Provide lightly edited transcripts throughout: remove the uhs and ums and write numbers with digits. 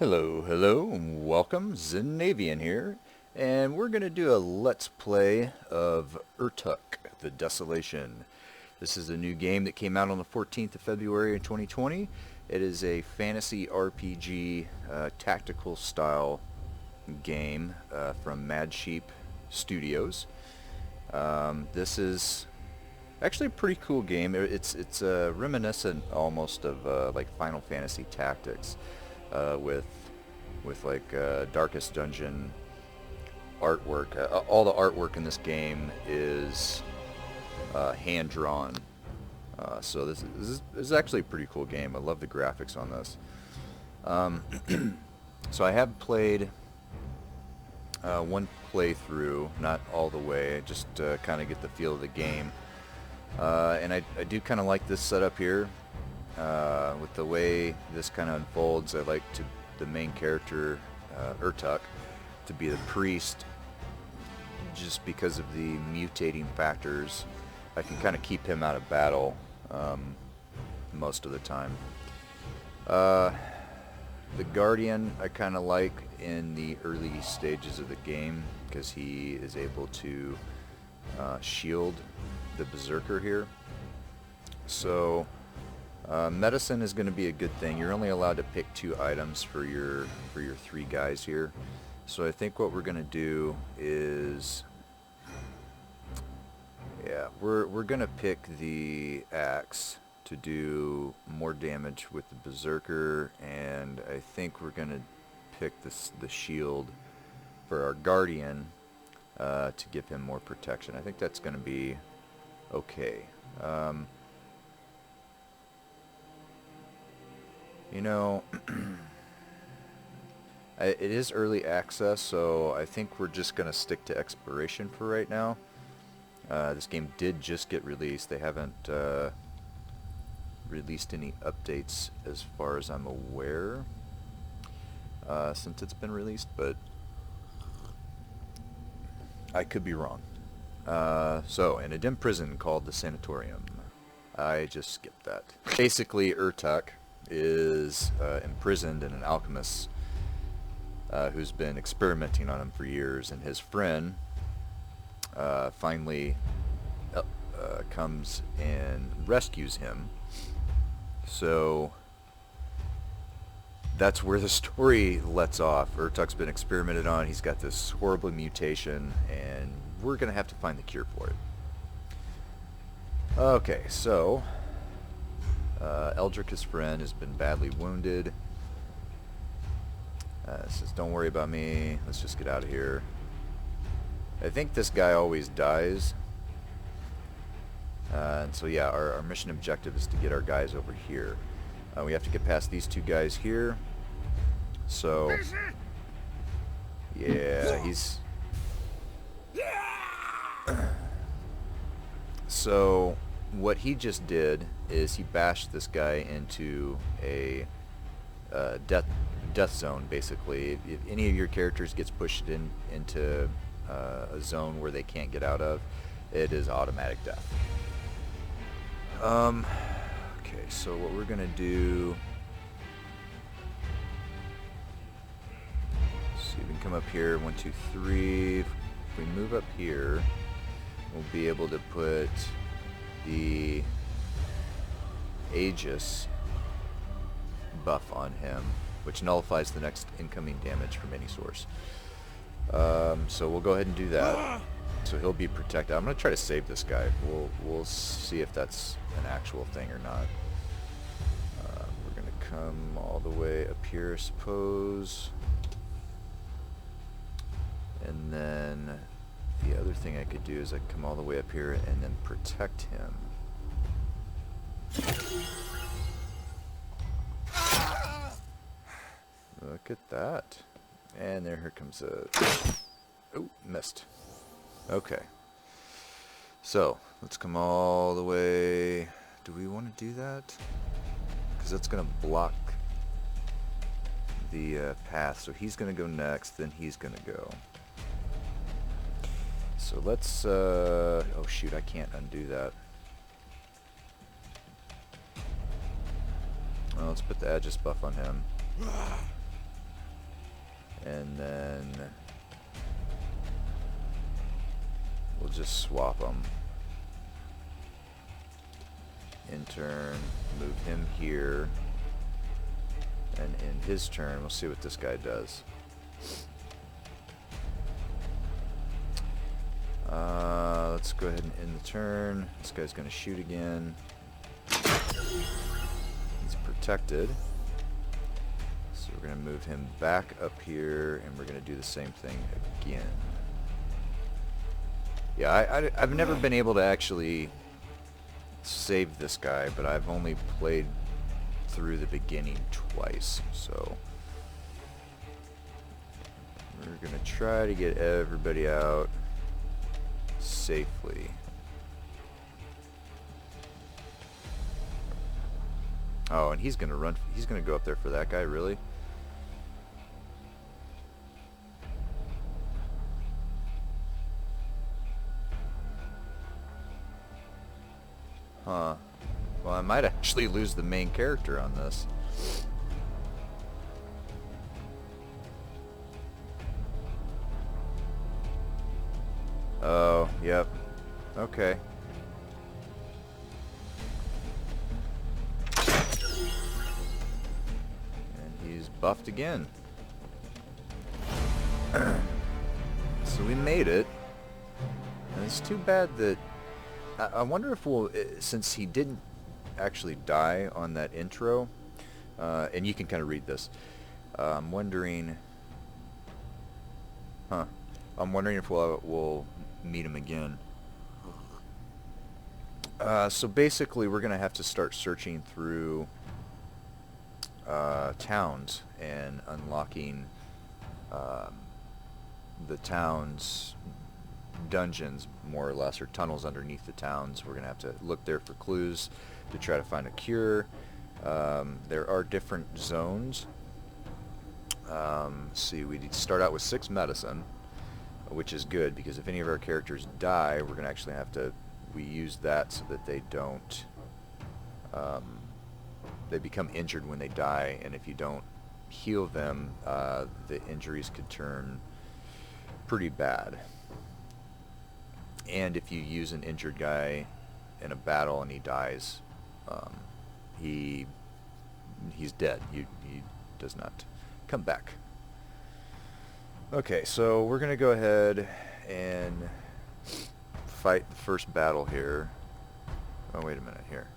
Hello, hello, and welcome. Xanavian here, and we're going to do a Let's Play of Urtuk, the Desolation. This is a new game that came out on the 14th of February in 2020. It is a fantasy RPG tactical style game from Mad Sheep Studios. This is actually a pretty cool game. It's reminiscent almost of like Final Fantasy Tactics. With like Darkest Dungeon artwork. All the artwork in this game is hand drawn. So this is actually a pretty cool game. I love the graphics on this. So I have played one playthrough, not all the way, just kind of get the feel of the game. And I do kind of like this setup here. With the way this kind of unfolds, I like the main character, Urtuk, to be the priest, just because of the mutating factors. I can kind of keep him out of battle most of the time. The Guardian I kind of like in the early stages of the game, because he is able to shield the Berserker here. So medicine is going to be a good thing. You're only allowed to pick 2 items for your 3 guys here. So I think what we're going to do is, yeah, we're going to pick the axe to do more damage with the Berserker, and I think we're going to pick the shield for our Guardian to give him more protection. I think that's going to be okay. You know, it is early access, so I think we're just going to stick to exploration for right now. This game did just get released. They haven't released any updates as far as I'm aware since it's been released, but I could be wrong. So, in a dim prison called the Sanatorium. I just skipped that. Basically, Urtuk is imprisoned in an alchemist who's been experimenting on him for years, and his friend finally comes and rescues him. So that's where the story lets off. Urtuk's been experimented on. He's got this horrible mutation, and we're going to have to find the cure for it. Okay, so Eldrick, his friend, has been badly wounded. Says, don't worry about me. Let's just get out of here. I think this guy always dies. And so yeah, our mission objective is to get our guys over here. We have to get past these 2 guys here. So yeah, he's... So what he just did is he bashed this guy into a death zone, basically. If any of your characters gets pushed into a zone where they can't get out of, it is automatic death. Okay, so what we're gonna do, see, we can come up here, 1, 2, 3. If we move up here, we'll be able to put the Aegis buff on him, which nullifies the next incoming damage from any source. So we'll go ahead and do that. So he'll be protected. I'm going to try to save this guy. We'll see if that's an actual thing or not. We're going to come all the way up here, I suppose. And then the other thing I could do is I could come all the way up here and then protect him. Look at that. And here comes a... Oh, missed. Okay. So, let's come all the way... Do we want to do that? Because that's going to block the path. So he's going to go next, then he's going to go. So let's... oh shoot, I can't undo that. Well, let's put the Aegis buff on him. And then we'll just swap them. In turn, move him here. And in his turn, we'll see what this guy does. Let's go ahead and end the turn. This guy's going to shoot again. He's protected. So we're going to move him back up here, and we're going to do the same thing again. Yeah, I've never been able to actually save this guy, but I've only played through the beginning twice, so we're going to try to get everybody out safely. Oh, and he's going to run. He's going to go up there for that guy, really? Huh. Well, I might actually lose the main character on this. Oh, yep. Okay. And he's buffed again. So we made it. And it's too bad that... I wonder if we'll... Since he didn't actually die on that intro, and you can kind of read this. I'm wondering... Huh. I'm wondering if we'll meet him again. So basically, we're going to have to start searching through towns and unlocking the towns' dungeons, more or less, or tunnels underneath the towns. We're going to have to look there for clues to try to find a cure. There are different zones. See, we start out with 6 medicine, which is good, because if any of our characters die, we're going to actually have to... We use that so that they don't... they become injured when they die, and if you don't heal them, the injuries could turn pretty bad. And if you use an injured guy in a battle and he dies, he's dead. He does not come back. Okay, so we're going to go ahead and fight the first battle here. Oh, wait a minute here.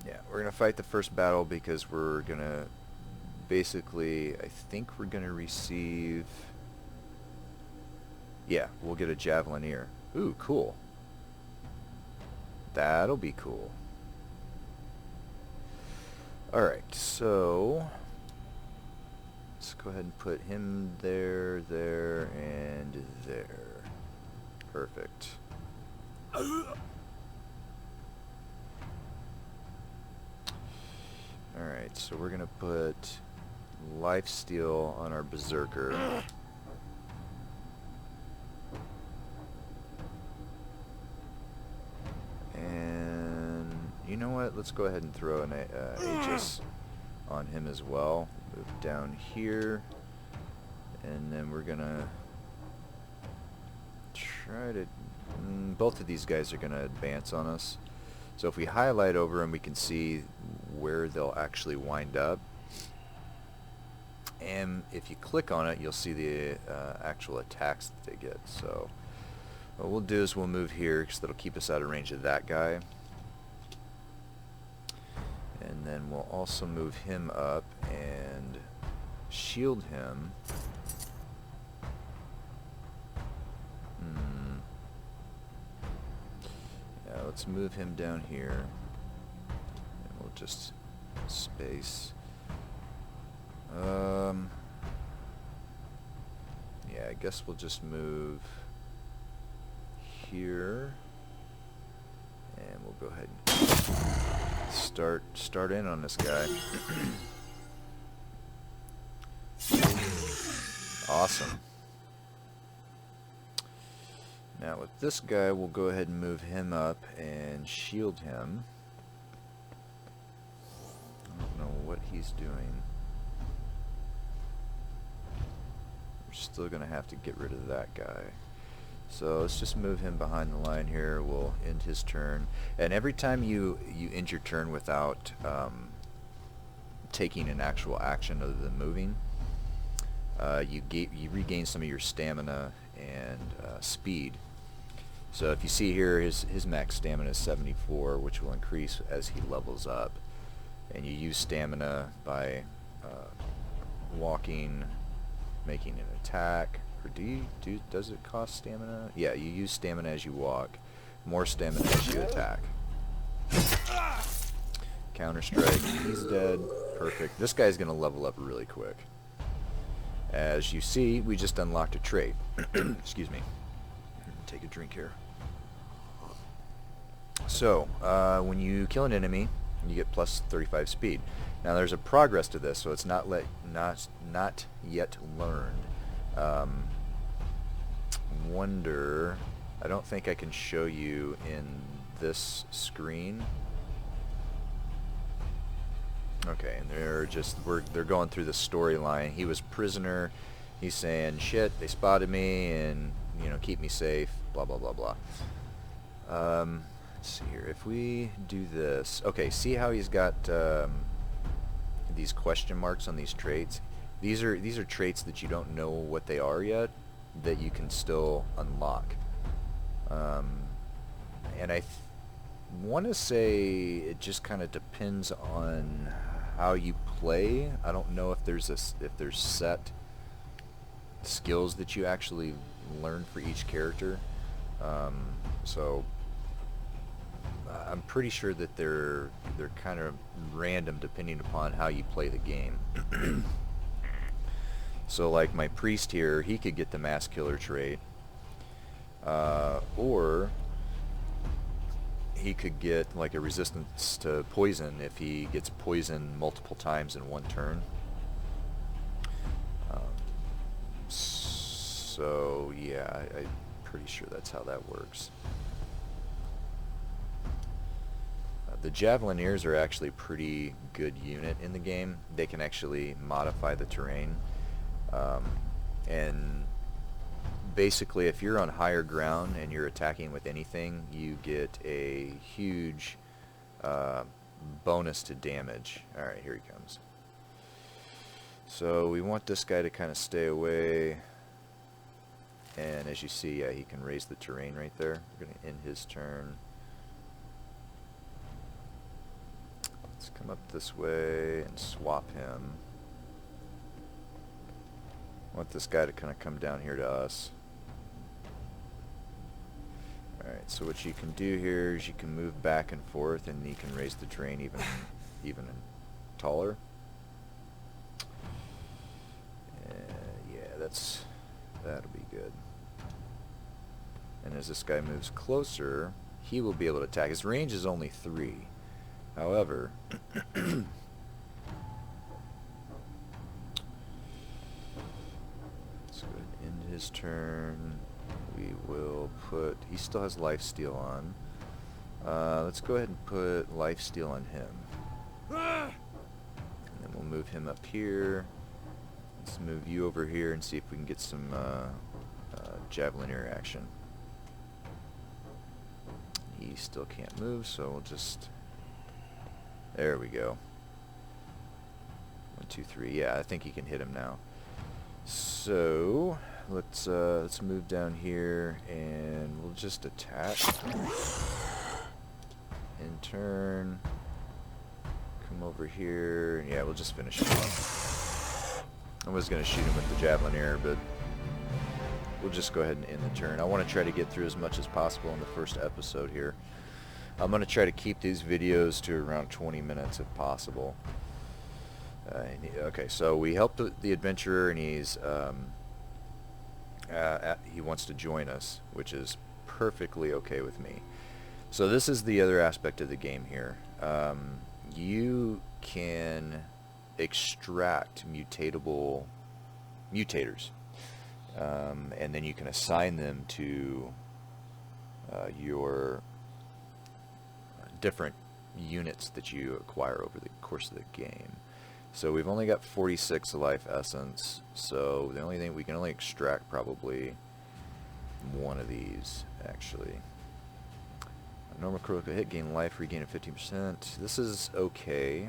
Yeah, we're going to fight the first battle because we're going to basically, I think we're going to receive... Yeah, we'll get a Javelineer. Ooh, cool. That'll be cool. Alright, so... Let's go ahead and put him there, there, and there. Perfect. Alright, so we're going to put Lifesteal on our Berserker. And you know what? Let's go ahead and throw an Aegis on him as well. Move down here. And then we're going to try to... both of these guys are going to advance on us. So if we highlight over them, we can see where they'll actually wind up. And if you click on it, you'll see the actual attacks that they get. So what we'll do is we'll move here because that'll keep us out of range of that guy. And then we'll also move him up and shield him. Yeah, let's move him down here. And we'll just space. Yeah, I guess we'll just move here. And we'll go ahead and start in on this guy. Awesome. Now with this guy, we'll go ahead and move him up and shield him. I don't know what he's doing. We're still going to have to get rid of that guy. So let's just move him behind the line here. We'll end his turn. And every time you end your turn without taking an actual action other than moving, you regain some of your stamina and speed. So if you see here, his max stamina is 74, which will increase as he levels up. And you use stamina by walking, making an attack. Or does it cost stamina? Yeah, you use stamina as you walk. More stamina as you attack. Counter strike. He's dead. Perfect. This guy's going to level up really quick. As you see, we just unlocked a trait. Excuse me. Take a drink here. So, when you kill an enemy, you get plus 35 speed. Now there's a progress to this, so it's not yet learned. Wonder, I don't think I can show you in this screen. Okay, and they're going through the storyline. He was prisoner. He's saying, shit, they spotted me, and keep me safe. Blah blah blah blah. Let's see here. If we do this, okay, see how he's got these question marks on these traits. These are traits that you don't know what they are yet, that you can still unlock. And I want to say it just kind of depends on how you play. I don't know if there's set skills that you actually learn for each character. So I'm pretty sure that they're kind of random depending upon how you play the game. So like my priest here, he could get the mass killer trait, or he could get like a resistance to poison if he gets poisoned multiple times in one turn. So yeah, I'm pretty sure that's how that works. The Javelineers are actually a pretty good unit in the game. They can actually modify the terrain. And basically if you're on higher ground and you're attacking with anything, you get a huge bonus to damage. Alright, here he comes. So we want this guy to kind of stay away. And as you see, yeah, he can raise the terrain right there. We're going to end his turn. Let's come up this way and swap him. I want this guy to kind of come down here to us. Alright, so what you can do here is you can move back and forth, and you can raise the terrain even taller. Yeah, that'll be good. And as this guy moves closer, he will be able to attack. His range is only 3. However, let's go ahead and end his turn. We will put, he still has lifesteal on. Let's go ahead and put lifesteal on him. And then we'll move him up here. Let's move you over here and see if we can get some Javelineer action. He still can't move, so we'll just... There we go. 1, 2, 3. Yeah, I think he can hit him now. So let's move down here and we'll just attack. In turn. Come over here. Yeah, we'll just finish him off. I was gonna shoot him with the Javelineer, but we'll just go ahead and end the turn. I want to try to get through as much as possible in the first episode here. I'm going to try to keep these videos to around 20 minutes if possible. Okay, so we helped the adventurer, and he wants to join us, which is perfectly okay with me. So this is the other aspect of the game here. You can extract mutatable mutators, and then you can assign them to your different units that you acquire over the course of the game. So we've only got 46 life essence, so the only thing we can only extract probably one of these, actually. Normal critical hit, gain life, regain of 15%. This is okay.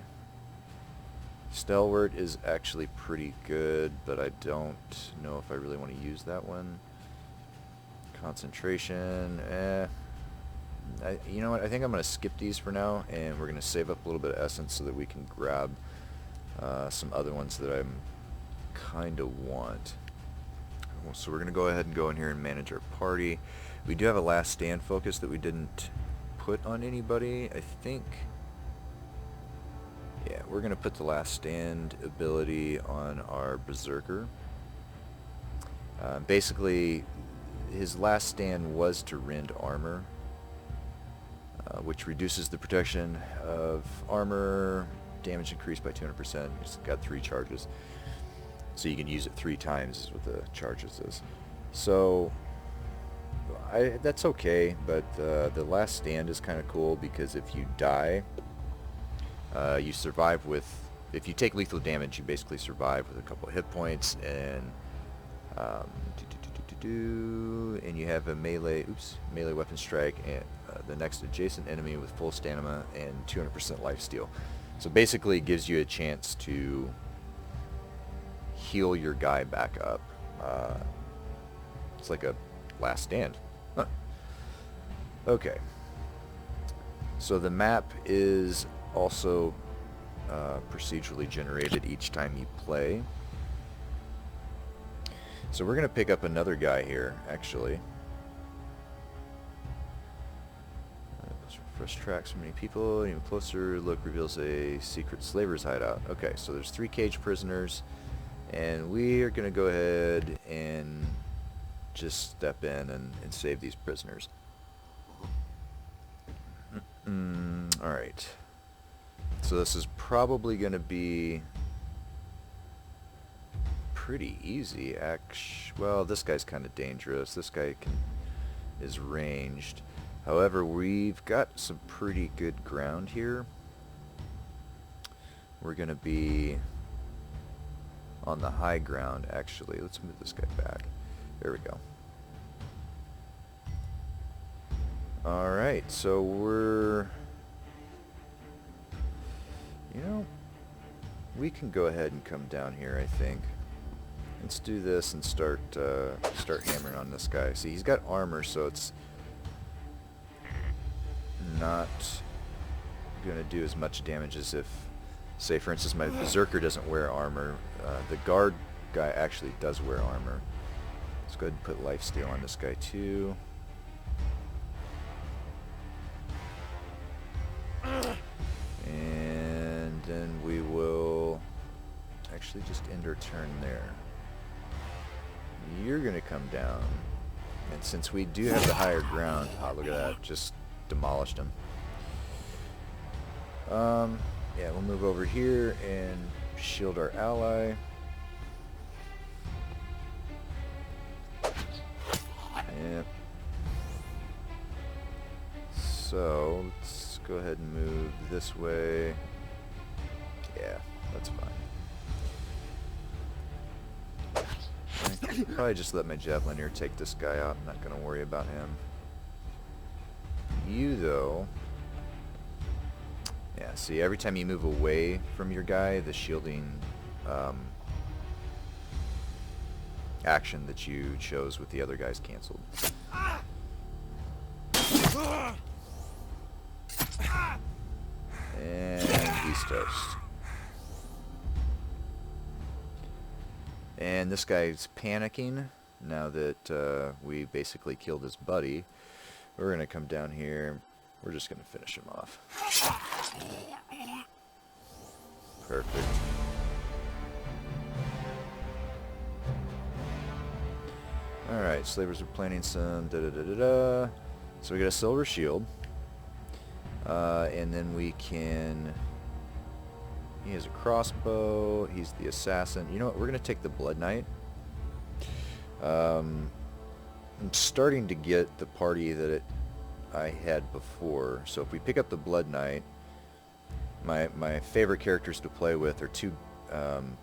Stalwart is actually pretty good, but I don't know if I really want to use that one. Concentration, you know what, I think I'm going to skip these for now, and we're going to save up a little bit of essence so that we can grab some other ones that I kind of want. So we're going to go ahead and go in here and manage our party. We do have a last stand focus that we didn't put on anybody, I think. Yeah, we're going to put the last stand ability on our Berserker. Basically, his last stand was to rend armor, which reduces the protection of armor, damage increased by 200%. It's got 3 charges. So you can use it 3 times is what the charges is. So that's okay, but the last stand is kind of cool because if you die, you survive with, if you take lethal damage, you basically survive with a couple of hit points, and and you have a melee weapon strike and the next adjacent enemy with full stamina and 200% life steal. So basically it gives you a chance to heal your guy back up. It's like a last stand. Huh. Okay. So the map is also procedurally generated each time you play. So we're going to pick up another guy here, actually. First tracks from many people. Even closer look reveals a secret slaver's hideout. Okay, so there's 3 caged prisoners, and we are going to go ahead and just step in and save these prisoners. Alright. So this is probably going to be pretty easy, well, this guy's kind of dangerous. This guy is ranged. However, we've got some pretty good ground here. We're going to be on the high ground, actually. Let's move this guy back. There we go. Alright, so we're... You know, we can go ahead and come down here, I think. Let's do this and start hammering on this guy. See, he's got armor, so it's not going to do as much damage as if, say, for instance, my Berserker doesn't wear armor. The guard guy actually does wear armor. Let's go ahead and put lifesteal on this guy, too. And then we will actually just end our turn there. You're going to come down, and since we do have the higher ground, oh, look at that, just demolished him. Yeah, we'll move over here and shield our ally. Yep. So, let's go ahead and move this way. Yeah, that's fine. Probably just let my Javelineer take this guy out. I'm not going to worry about him. You, though... Yeah, see, every time you move away from your guy, the shielding action that you chose with the other guy's canceled. And he's toast. And this guy's panicking now that we basically killed his buddy. We're going to come down here. We're just going to finish him off. Perfect. Alright, slavers are planning some da-da-da-da-da. So we got a silver shield. And then we can... He has a crossbow. He's the assassin. You know what? We're going to take the Blood Knight. I'm starting to get the party that I had before. So if we pick up the Blood Knight, my favorite characters to play with are two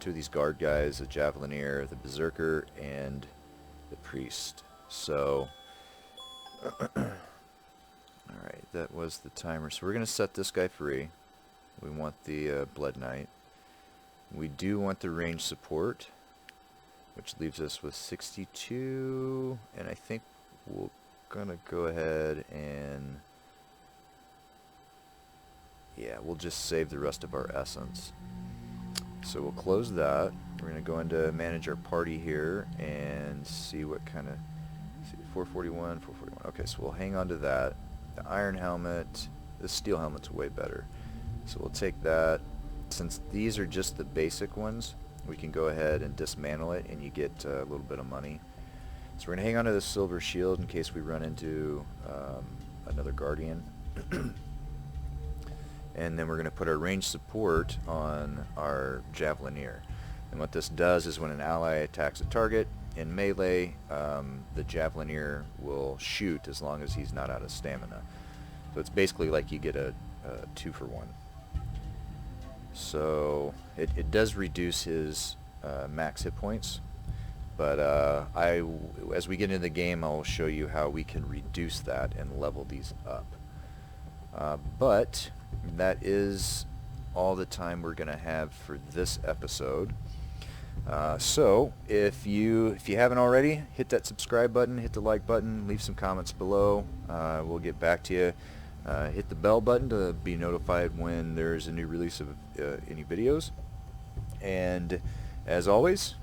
two of these guard guys, the Javelineer, the Berserker, and the Priest. So, alright, that was the timer. So we're going to set this guy free. We want the Blood Knight. We do want the range support, which leaves us with 62, and I think we're going to go ahead and, yeah, we'll just save the rest of our essence. So we'll close that. We're going to go into manage our party here and see what kind of, 441, 441. Okay, so we'll hang on to that. The iron helmet, the steel helmet's way better. So we'll take that. Since these are just the basic ones, we can go ahead and dismantle it and you get a little bit of money. So we're going to hang on to the silver shield in case we run into another guardian. And then we're going to put our range support on our Javelineer. And what this does is when an ally attacks a target in melee, the Javelineer will shoot as long as he's not out of stamina. So it's basically like you get a 2-for-1. So it does reduce his max hit points, but as we get into the game, I'll show you how we can reduce that and level these up. But that is all the time we're going to have for this episode. So if you haven't already, hit that subscribe button, hit the like button, leave some comments below. We'll get back to you. Hit the bell button to be notified when there's a new release of any videos. And as always,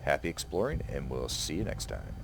happy exploring, and we'll see you next time.